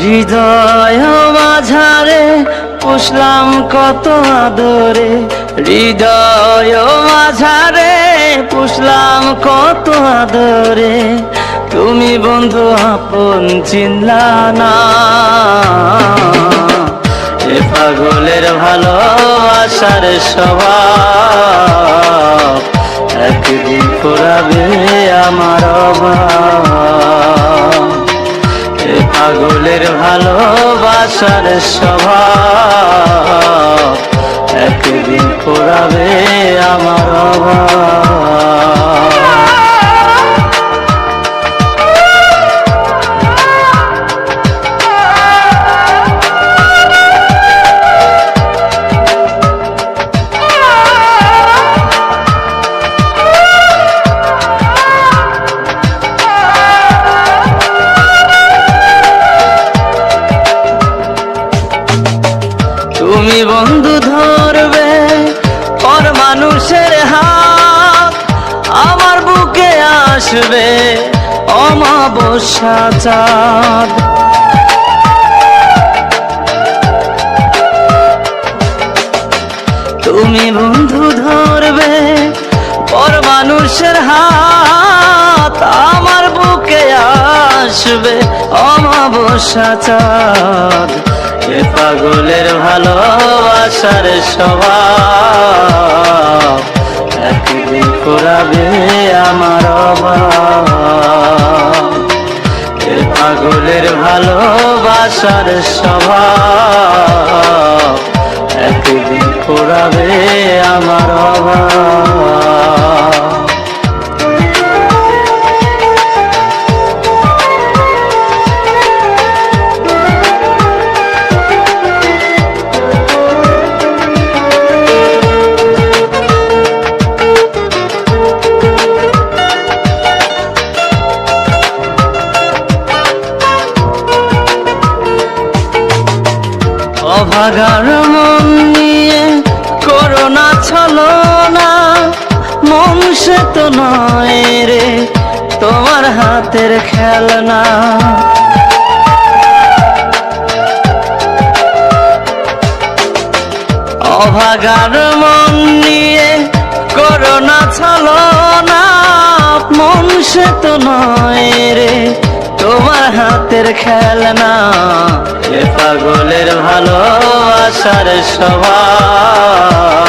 হৃদয় মাঝারে পুষলাম কত আদরে, হৃদয় মাঝারে পুষলাম কত আদরে, তুমি বন্ধু আপন চিনলা না। এ পাগলের ভালোবাসার স্বভাব একদিন ফুরাবে আমার অভাব। এ পাগলের ভালোবাসার স্বভাব একদিন ফুরাবে আমার অভাব। তুমি বন্ধু ধরবে পর মানুষের হাত, আমার বুকে আসবে অমাবস্যা চাঁদ। তুমি বন্ধু ধরবে পর মানুষের হাত, আমার বুকে আসবে অমাবস্যা চাঁদ। এ পাগলের ভালোবাসার স্বভাব একদিন ফুরাবে আমার অভাব। এ পাগলের ভালোবাসার স্বভাব একদিন ফুরাবে আমার অভাব। অভাগার মন নিয়ে করোনা ছলনা, মন সে তো নয় রে তোমার হাতের খেলনা। অভাগার মন নিয়ে করোনা ছলনা, মন সে তো নয় রে তোমার হাতের খেলনা। এ পাগলের ভালোবাসার স্বভাব